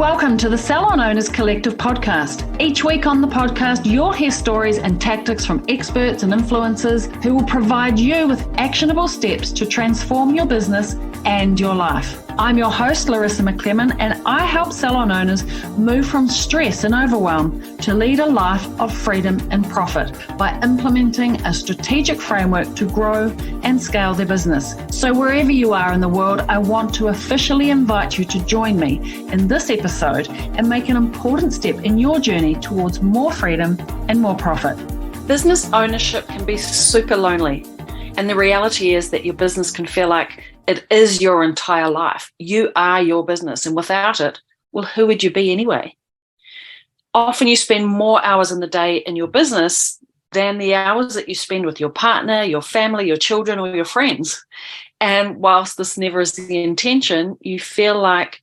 Welcome to the Salon Owners Collective podcast. Each week on the podcast, you'll hear stories and tactics from experts and influencers who will provide you with actionable steps to transform your business and your life. I'm your host, Larissa McClellan, and I help salon owners move from stress and overwhelm to lead a life of freedom and profit by implementing a strategic framework to grow and scale their business. So wherever you are in the world, I want to officially invite you to join me in this episode and make an important step in your journey towards more freedom and more profit. Business ownership can be super lonely. And the reality is that your business can feel like it is your entire life. You are your business. And without it, well, who would you be anyway? Often you spend more hours in the day in your business than the hours that you spend with your partner, your family, your children, or your friends. And whilst this never is the intention, you feel like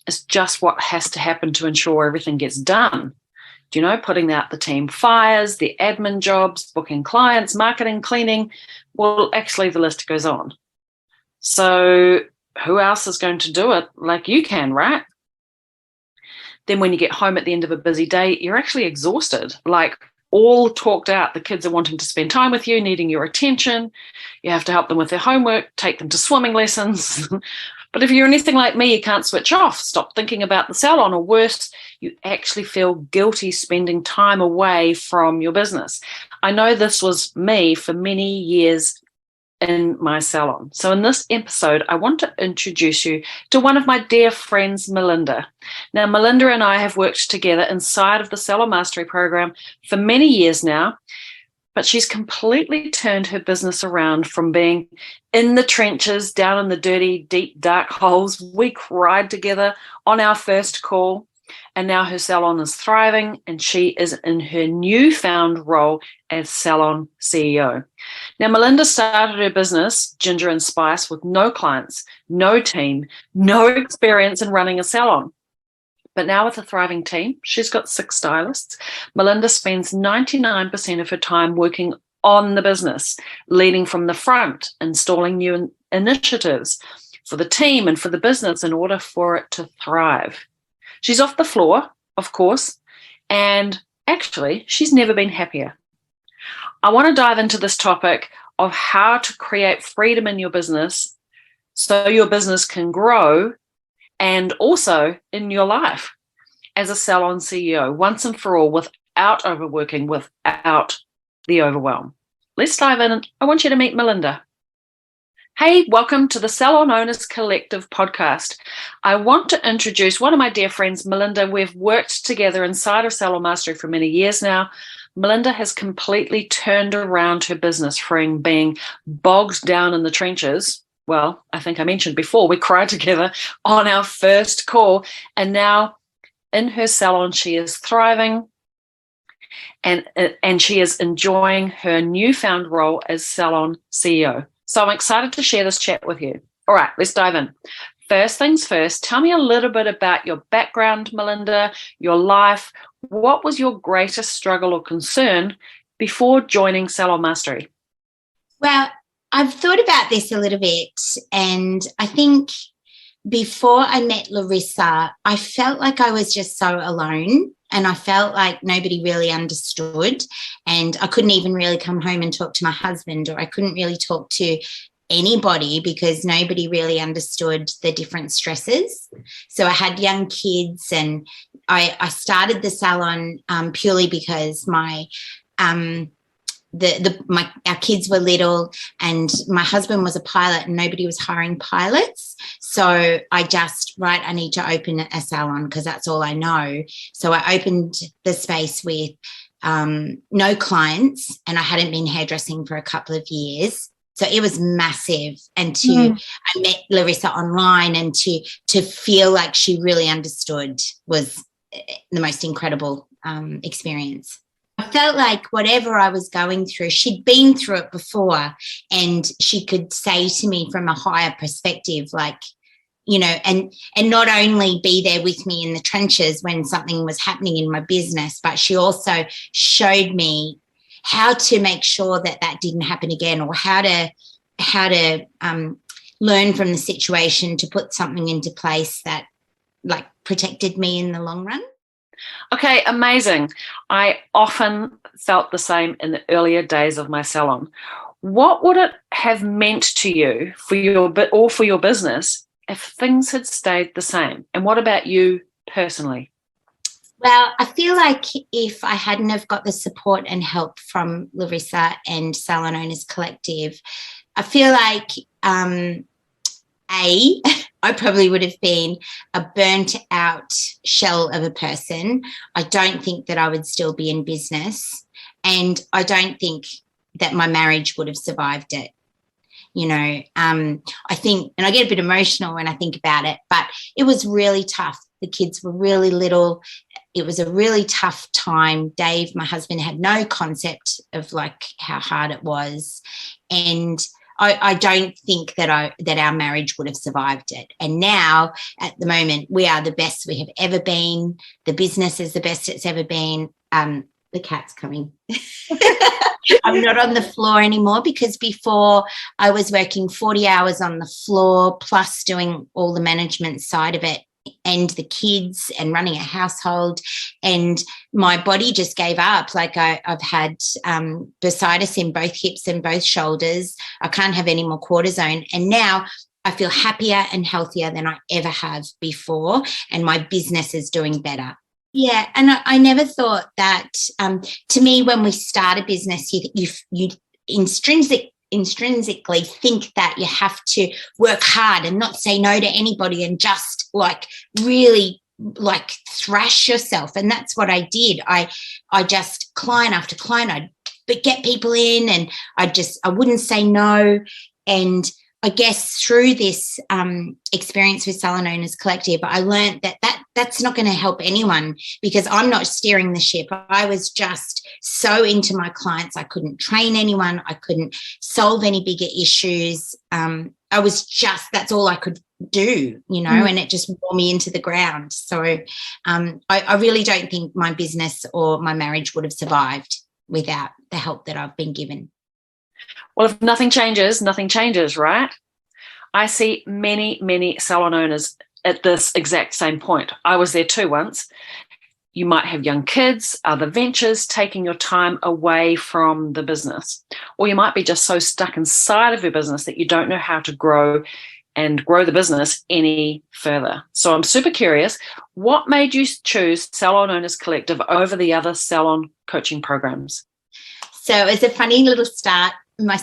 it's just what has to happen to ensure everything gets done. You know, putting out the team fires, the admin jobs, booking clients, marketing, cleaning. Well, actually, the list goes on. So who else is going to do it like you can, right? Then when you get home at the end of a busy day, you're actually exhausted, like all talked out. The kids are wanting to spend time with you, needing your attention. You have to help them with their homework, take them to swimming lessons. But if you're anything like me, you can't switch off, stop thinking about the salon, or worse, you actually feel guilty spending time away from your business. I know this was me for many years in my salon. So in this episode, I want to introduce you to one of my dear friends, Melinda. Now, Melinda and I have worked together inside of the Salon Mastery program for many years now, but she's completely turned her business around from being in the trenches, down in the dirty, deep, dark holes. We cried together on our first call, and now her salon is thriving, and she is in her newfound role as Salon CEO. Now, Melinda started her business, Ginger and Spice, with no clients, no team, no experience in running a salon. But now with a thriving team, she's got 6 stylists. Melinda spends 99% of her time working on the business, leading from the front, installing new initiatives for the team and for the business in order for it to thrive. She's off the floor, of course, and actually, she's never been happier. I want to dive into this topic of how to create freedom in your business so your business can grow, and also in your life as a salon CEO, once and for all, without overworking, without the overwhelm. Let's dive in, and I want you to meet Melinda. Hey, welcome to the Salon Owners Collective podcast. I want to introduce one of my dear friends, Melinda. We've worked together inside of Salon Mastery for many years now. Melinda has completely turned around her business from being bogged down in the trenches. Well, I think I mentioned before, we cried together on our first call, and now in her salon, she is thriving and she is enjoying her newfound role as Salon CEO. So I'm excited to share this chat with you. All right, let's dive in. First things first, tell me a little bit about your background, Melinda, your life. What was your greatest struggle or concern before joining Salon Mastery? Well, I've thought about this a little bit, and I think before I met Larissa, I felt like I was just so alone, and I felt like nobody really understood, and I couldn't even really come home and talk to my husband, or I couldn't really talk to anybody because nobody really understood the different stresses. So I had young kids, and I started the salon purely because our kids were little, and my husband was a pilot, and nobody was hiring pilots. So I need to open a salon because that's all I know. So I opened the space with no clients, and I hadn't been hairdressing for a couple of years. So it was massive. And I met Larissa online, and to feel like she really understood was the most incredible experience. I felt like whatever I was going through, she'd been through it before, and she could say to me from a higher perspective, like, you know, and not only be there with me in the trenches when something was happening in my business, but she also showed me how to make sure that didn't happen again, or how to learn from the situation to put something into place that like protected me in the long run. Okay, amazing. I often felt the same in the earlier days of my salon. What would it have meant to you for your business if things had stayed the same? And what about you personally? Well, I feel like if I hadn't have got the support and help from Larissa and Salon Owners Collective, I feel like I probably would have been a burnt out shell of a person. I don't think that I would still be in business, and I don't think that my marriage would have survived it. I think, and I get a bit emotional when I think about it, but it was really tough. The kids were really little. It was a really tough time. Dave, my husband, had no concept of like how hard it was. And I don't think that our marriage would have survived it. And now, at the moment, we are the best we have ever been. The business is the best it's ever been. The cat's coming. I'm not on the floor anymore, because before I was working 40 hours on the floor, plus doing all the management side of it and the kids and running a household, and my body just gave up. Like I've had bursitis in both hips and both shoulders. I can't have any more cortisone, and now I feel happier and healthier than I ever have before, and my business is doing better. Yeah, and I never thought that. To me, when we start a business, you intrinsically think that you have to work hard and not say no to anybody and just like really like thrash yourself. And that's what I did. I just client after client, I'd get people in, and I wouldn't say no. And I guess through this experience with Salon Owners Collective, I learned that's not going to help anyone, because I'm not steering the ship. I was just so into my clients. I couldn't train anyone. I couldn't solve any bigger issues. I was just, that's all I could do, and it just wore me into the ground. So I really don't think my business or my marriage would have survived without the help that I've been given. Well, if nothing changes, right? I see many, many salon owners at this exact same point. I was there too once. You might have young kids, other ventures taking your time away from the business, or you might be just so stuck inside of your business that you don't know how to grow the business any further. So I'm super curious, what made you choose Salon Owners Collective over the other salon coaching programs? So it's a funny little start,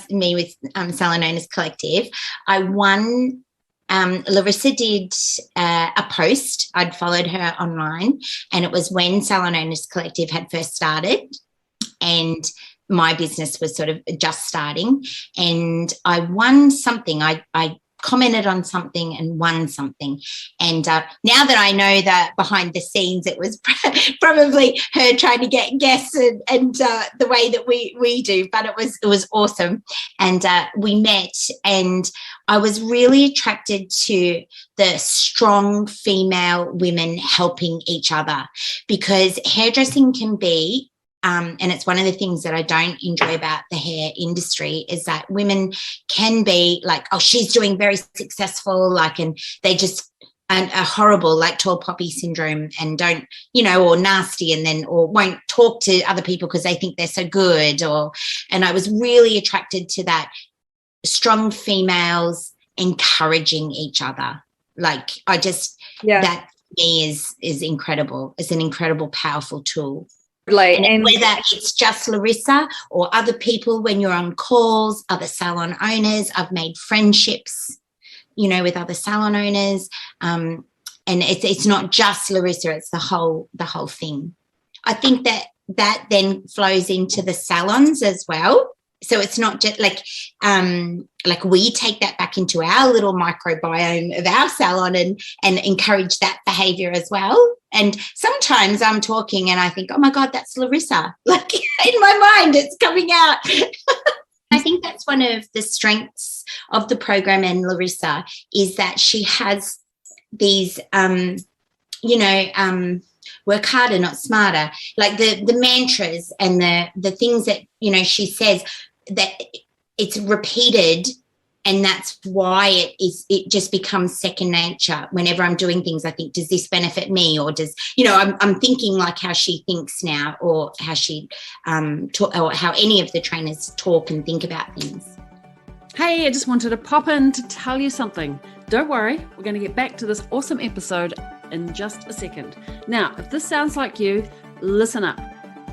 me with Salon Owners Collective. I won. Larissa did a post. I'd followed her online, and it was when Salon Owners Collective had first started, and my business was sort of just starting. And I won something. I commented on something and won something. And now that I know that behind the scenes, it was probably her trying to get guests and the way that we do, but it was awesome. And we met, and I was really attracted to the strong female women helping each other, because hairdressing can be, and it's one of the things that I don't enjoy about the hair industry, is that women can be like, oh, she's doing very successful, like, and they just are horrible, like tall poppy syndrome, and don't, or nasty, and then, or won't talk to other people because they think they're so good. And I was really attracted to that, strong females encouraging each other. Like, that to me is incredible. It's an incredible, powerful tool. And whether it's just Larissa or other people, when you're on calls, other salon owners, I've made friendships, with other salon owners. And it's not just Larissa, it's the whole thing. I think that then flows into the salons as well. So it's not just like we take that back into our little microbiome of our salon and encourage that behavior as well. And sometimes I'm talking and I think, oh my God, that's Larissa. Like in my mind, it's coming out. I think that's one of the strengths of the program and Larissa, is that she has these, work harder, not smarter, like the mantras and the things that, she says, that it's repeated And that's why it just becomes second nature. Whenever I'm doing things, I think, does this benefit me? Or does, I'm thinking like how she thinks now, or how she or how any of the trainers talk and think about things. Hey, I just wanted to pop in to tell you something. Don't worry, we're going to get back to this awesome episode in just a second. Now, if this sounds like you, listen up.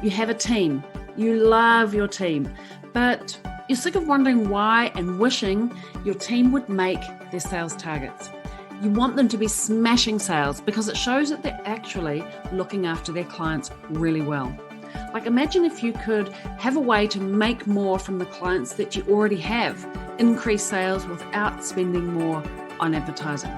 You have a team. You love your team, but you're sick of wondering why and wishing your team would make their sales targets. You want them to be smashing sales because it shows that they're actually looking after their clients really well. Like, imagine if you could have a way to make more from the clients that you already have, increase sales without spending more on advertising.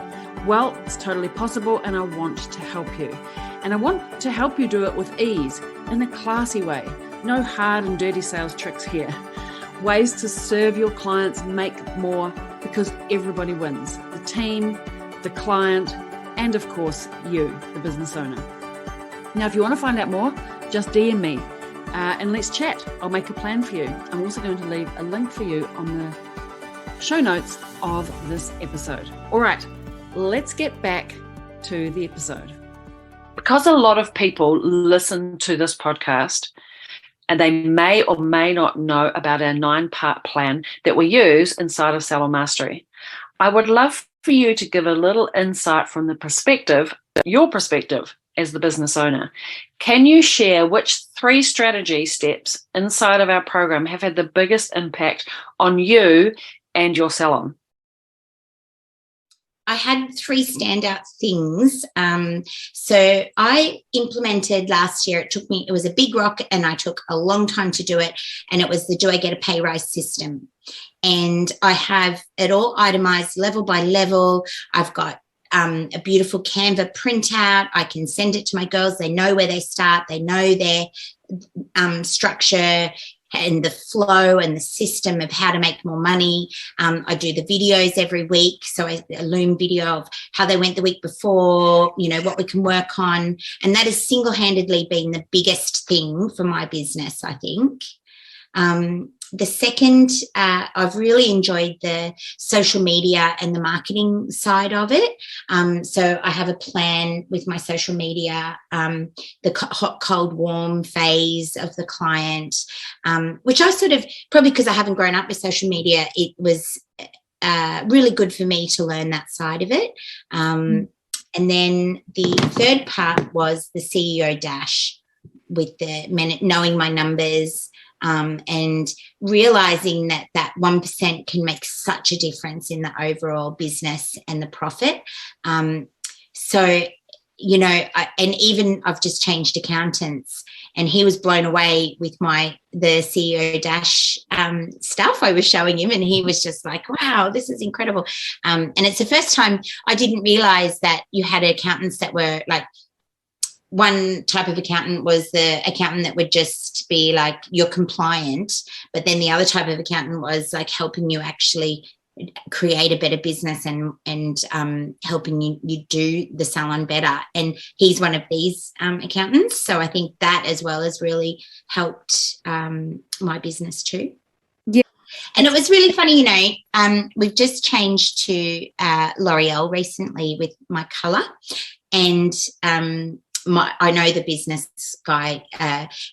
Well, it's totally possible, and I want to help you. And I want to help you do it with ease, in a classy way. No hard and dirty sales tricks here. Ways to serve your clients, make more, because everybody wins. The team, the client, and of course, you, the business owner. Now, if you want to find out more, just DM me and let's chat. I'll make a plan for you. I'm also going to leave a link for you on the show notes of this episode. All right, let's get back to the episode. Because a lot of people listen to this podcast and they may or may not know about our 9-part plan that we use inside of Salon Mastery, I would love for you to give a little insight from your perspective as the business owner. Can you share which 3 strategy steps inside of our program have had the biggest impact on you and your salon? I had 3 standout things. So I implemented last year, it was a big rock and I took a long time to do it. And it was the Do I Get a Pay Rise system. And I have it all itemized level by level. I've got a beautiful Canva printout. I can send it to my girls. They know where they start. They know their structure and the flow and the system of how to make more money. I do the videos every week. So a Loom video of how they went the week before, what we can work on. And that has single-handedly been the biggest thing for my business, I think. The second, I've really enjoyed the social media and the marketing side of it. So I have a plan with my social media, the hot, cold, warm phase of the client, which I sort of, probably because I haven't grown up with social media, it was really good for me to learn that side of it. And then the third part was the CEO dash with the knowing my numbers. And realizing that 1% can make such a difference in the overall business and the profit. So, and even I've just changed accountants, and he was blown away with the CEO dash stuff I was showing him, and he was just like, wow, this is incredible. And it's the first time I didn't realize that you had accountants that were like, one type of accountant was the accountant that would just be like, you're compliant. But then the other type of accountant was like helping you actually create a better business and helping you do the salon better. And he's one of these accountants. So I think that as well has really helped my business too. Yeah. And it was really funny, we've just changed to L'Oreal recently with my colour. And I know the business guy.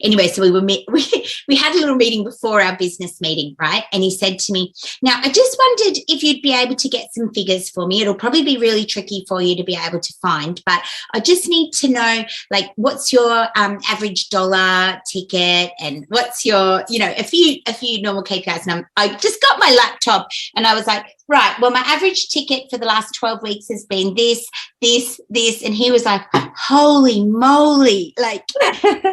Anyway, so we had a little meeting before our business meeting, right? And he said to me, now, I just wondered if you'd be able to get some figures for me. It'll probably be really tricky for you to be able to find, but I just need to know, like, what's your average dollar ticket and what's your, a few normal KPIs. And I just got my laptop and I was like, right, well, my average ticket for the last 12 weeks has been this. And he was like, holy moly. Like,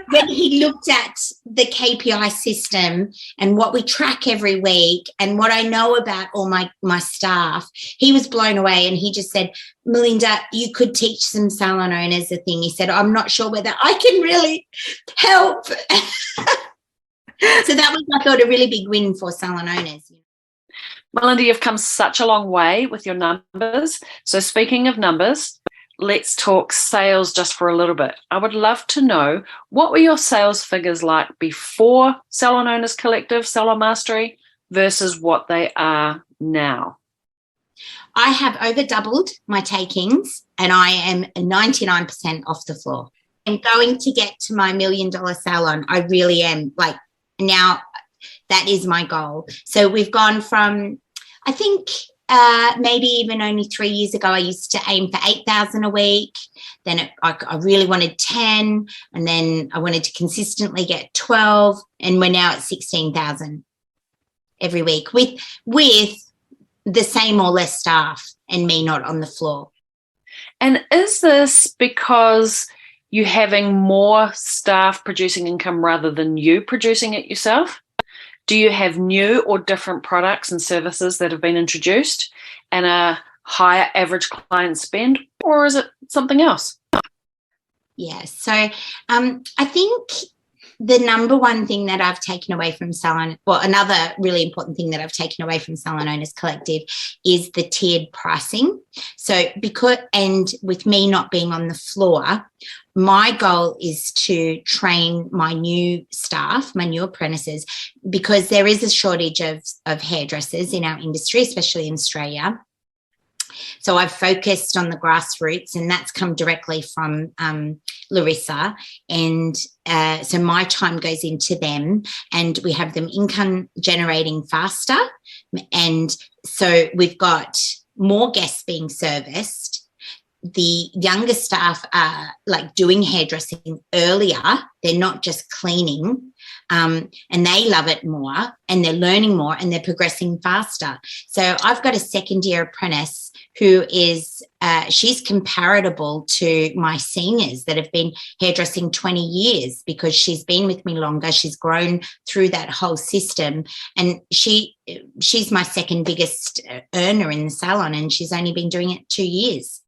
when he looked at the KPI system and what we track every week and what I know about all my staff, he was blown away. And he just said, Melinda, you could teach some salon owners a thing. He said, I'm not sure whether I can really help. So that was, I thought, a really big win for salon owners. Melinda, you've come such a long way with your numbers. So speaking of numbers, let's talk sales just for a little bit. I would love to know, what were your sales figures like before Salon Owners Collective, Salon Mastery, versus what they are now? I have over doubled my takings and I am 99% off the floor. I'm going to get to my $1 million salon. I really am. Like, now that is my goal. So we've gone from, I think, maybe even only 3 years ago, I used to aim for 8,000 a week. Then I really wanted 10, and then I wanted to consistently get 12, and we're now at 16,000 every week with the same or less staff and me not on the floor. And is this because you're having more staff producing income rather than you producing it yourself? Do you have new or different products and services that have been introduced and a higher average client spend, or is it something else? Yeah, so I think the number one thing that I've taken away from Salon, well, another really important thing that I've taken away from Salon Owners Collective is the tiered pricing. So and with me not being on the floor, my goal is to train my new staff, my new apprentices, because there is a shortage of hairdressers in our industry, especially in Australia. So I've focused on the grassroots, and that's come directly from Larissa. And so my time goes into them, and we have them income generating faster. And so we've got more guests being serviced. The younger staff are like doing hairdressing earlier. They're not just cleaning, and they love it more, and they're learning more, and they're progressing faster. So I've got a second-year apprentice who is, she's comparable to my seniors that have been hairdressing 20 years because she's been with me longer. She's grown through that whole system, and she's my second biggest earner in the salon, and she's only been doing it 2 years.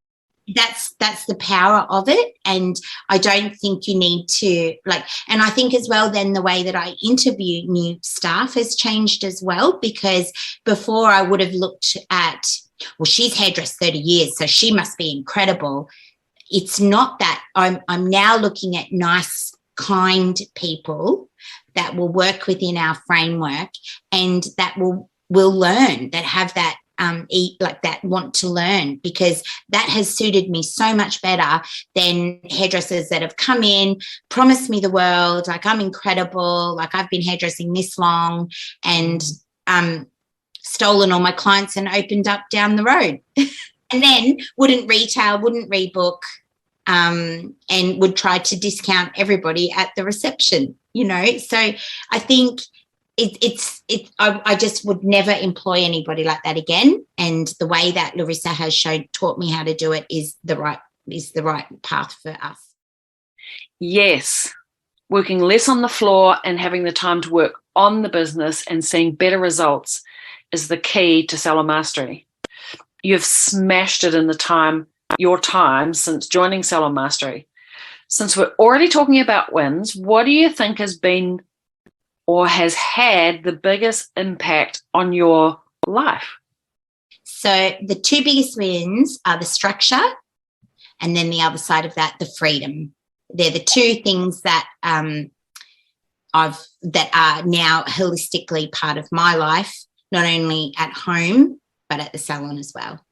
That's the power of it. And I don't think you need to and I think as well then the way that I interview new staff has changed as well, because before I would have looked at, well, she's hairdressed 30 years, so she must be incredible. It's not that. I'm now looking at nice, kind people that will work within our framework and that will learn, that have that that want to learn, because that has suited me so much better than hairdressers that have come in, promised me the world, like I'm incredible, like I've been hairdressing this long, and stolen all my clients and opened up down the road. And then wouldn't retail, wouldn't rebook, and would try to discount everybody at the reception, So I think I just would never employ anybody like that again. And the way that Larissa has taught me how to do it is the right path for us. Yes. Working less on the floor and having the time to work on the business and seeing better results is the key to Salon Mastery. You've smashed it in your time since joining Salon Mastery. Since we're already talking about wins, what do you think has been or has had the biggest impact on your life? So the two biggest wins are the structure, and then the other side of that, the freedom. They're the two things that that are now holistically part of my life, not only at home, but at the salon as well.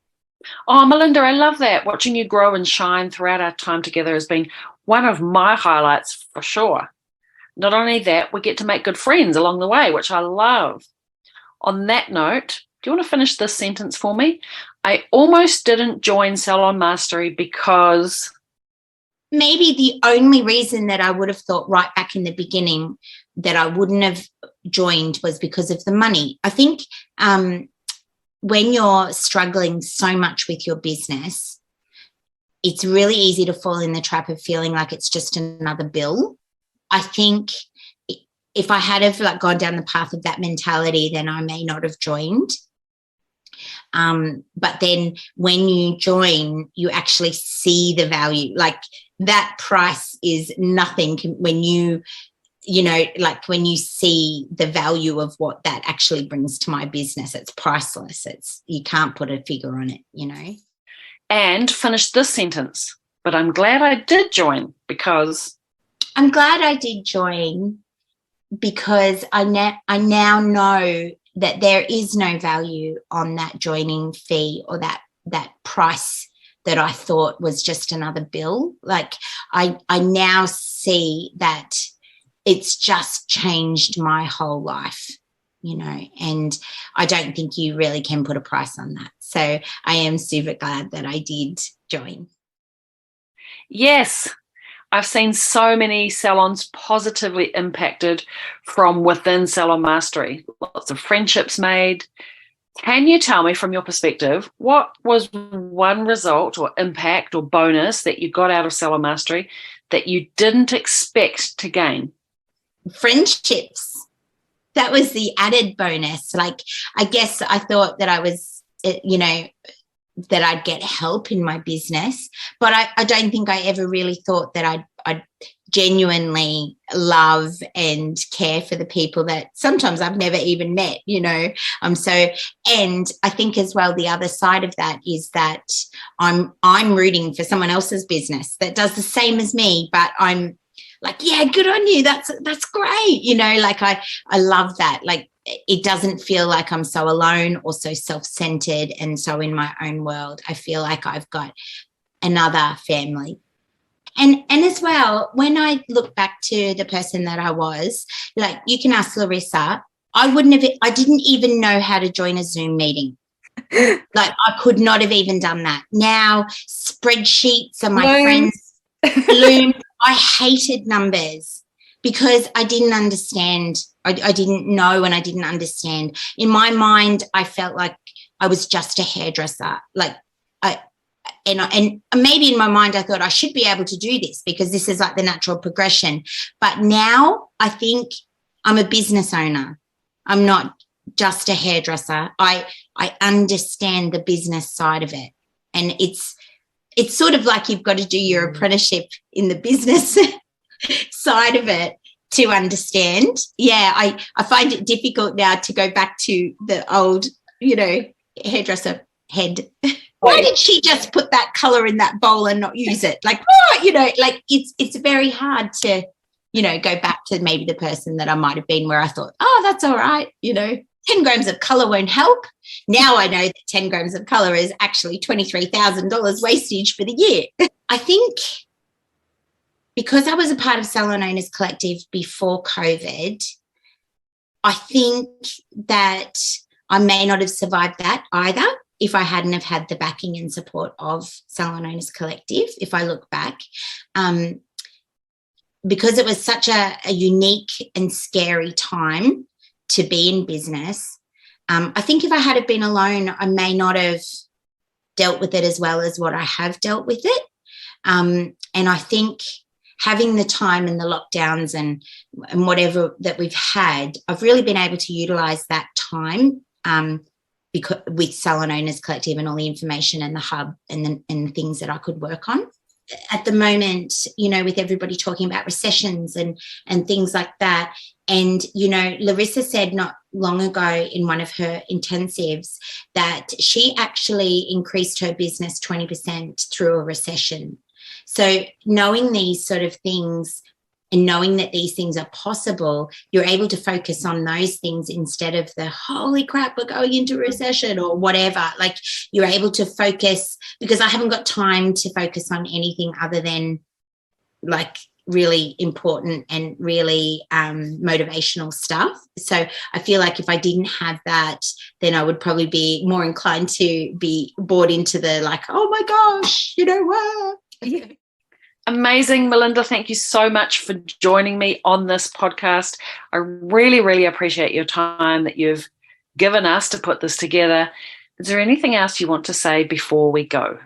Oh, Melinda, I love that. Watching you grow and shine throughout our time together has been one of my highlights for sure. Not only that, we get to make good friends along the way, which I love. On that note, do you want to finish this sentence for me? I almost didn't join Salon Mastery because... Maybe the only reason that I would have thought right back in the beginning that I wouldn't have joined was because of the money. I think when you're struggling so much with your business, it's really easy to fall in the trap of feeling like it's just another bill. I think if I had have gone down the path of that mentality, then I may not have joined. But then when you join, you actually see the value. Like that price is nothing when you when you see the value of what that actually brings to my business. It's priceless. You can't put a figure on it, And finish this sentence. But I'm glad I did join because... I'm glad I did join because I now know that there is no value on that joining fee or that price that I thought was just another bill. Like I now see that it's just changed my whole life, and I don't think you really can put a price on that. So I am super glad that I did join. Yes, I've seen so many salons positively impacted from within Salon Mastery. Lots of friendships made. Can you tell me from your perspective, what was one result or impact or bonus that you got out of Salon Mastery that you didn't expect to gain? Friendships. That was the added bonus. Like, I guess I thought that I was, that I'd get help in my business, but I don't think I ever really thought that I'd genuinely love and care for the people that sometimes I've never even met, and I think as well, the other side of that is that I'm rooting for someone else's business that does the same as me, but I'm like, yeah, good on you. That's great. Like I love that. Like, it doesn't feel like I'm so alone or so self-centered and so in my own world. I feel like I've got another family. And as well, when I look back to the person that I was, like, you can ask Larissa, I didn't even know how to join a Zoom meeting. Like, I could not have even done that. Now, spreadsheets are my friends. Loom. I hated numbers because I didn't understand. I didn't know and I didn't understand. In my mind, I felt like I was just a hairdresser. Like, and maybe in my mind, I thought I should be able to do this because this is like the natural progression. But now I think I'm a business owner. I'm not just a hairdresser. I understand the business side of it. And it's sort of like you've got to do your apprenticeship in the business side of it to understand. Yeah, I find it difficult now to go back to the old, hairdresser head. Why did she just put that colour in that bowl and not use it? Like, like it's very hard to, go back to maybe the person that I might have been where I thought, oh, that's all right, 10 grams of colour won't help. Now I know that 10 grams of colour is actually $23,000 wastage for the year. I think because I was a part of Salon Owners Collective before COVID, I think that I may not have survived that either if I hadn't have had the backing and support of Salon Owners Collective, if I look back. Because it was such a unique and scary time to be in business. I think if I had been alone, I may not have dealt with it as well as what I have dealt with it. And I think having the time and the lockdowns and whatever that we've had, I've really been able to utilise that time because with Salon Owners Collective and all the information and the hub and the things that I could work on. At the moment, with everybody talking about recessions and things like that. And, Larissa said not long ago in one of her intensives that she actually increased her business 20% through a recession. So knowing these sort of things and knowing that these things are possible, you're able to focus on those things instead of the holy crap, we're going into recession or whatever. Like, you're able to focus, because I haven't got time to focus on anything other than like really important and really motivational stuff. So I feel like if I didn't have that, then I would probably be more inclined to be bought into the like, oh my gosh, what? Amazing, Melinda. Thank you so much for joining me on this podcast. I really, really appreciate your time that you've given us to put this together. Is there anything else you want to say before we go?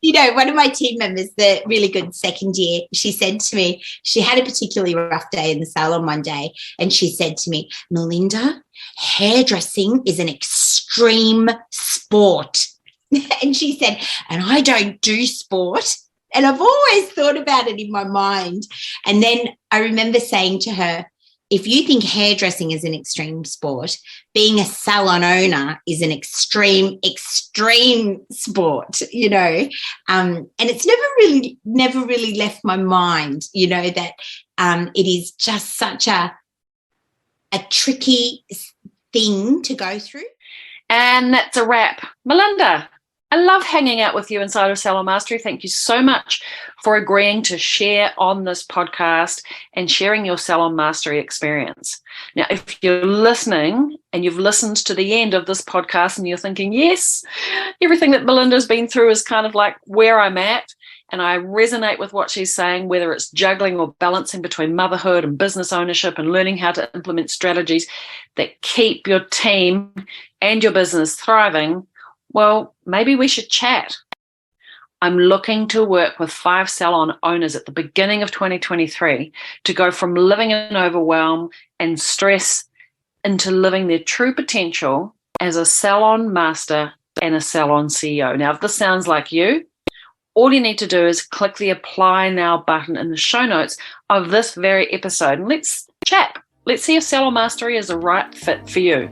One of my team members, the really good second year, she said to me, she had a particularly rough day in the salon one day, and she said to me, Melinda, hairdressing is an extreme sport. And she said, and I don't do sport. And I've always thought about it in my mind. And then I remember saying to her, if you think hairdressing is an extreme sport, being a salon owner is an extreme sport, and it's never really left my mind, that it is just such a tricky thing to go through. And that's a wrap. Melinda, I love hanging out with you inside of Salon Mastery. Thank you so much for agreeing to share on this podcast and sharing your Salon Mastery experience. Now, if you're listening and you've listened to the end of this podcast and you're thinking, yes, everything that Melinda's been through is kind of like where I'm at, and I resonate with what she's saying, whether it's juggling or balancing between motherhood and business ownership and learning how to implement strategies that keep your team and your business thriving, well, maybe we should chat. I'm looking to work with 5 salon owners at the beginning of 2023 to go from living in overwhelm and stress into living their true potential as a salon master and a salon CEO. Now, if this sounds like you, all you need to do is click the Apply Now button in the show notes of this very episode and let's chat. Let's see if Salon Mastery is the right fit for you.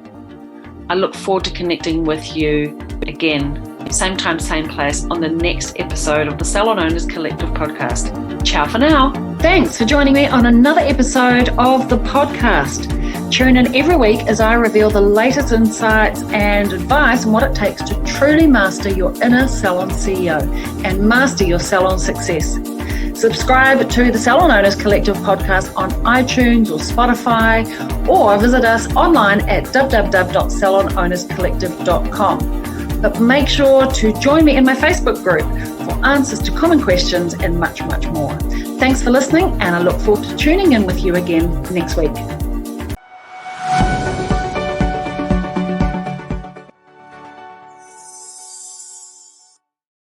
I look forward to connecting with you again, same time, same place, on the next episode of the Salon Owners Collective podcast. Ciao for now. Thanks for joining me on another episode of the podcast. Tune in every week as I reveal the latest insights and advice on what it takes to truly master your inner salon CEO and master your salon success. Subscribe to the Salon Owners Collective podcast on iTunes or Spotify, or visit us online at www.salonownerscollective.com. But make sure to join me in my Facebook group for answers to common questions and much, much more. Thanks for listening, and I look forward to tuning in with you again next week.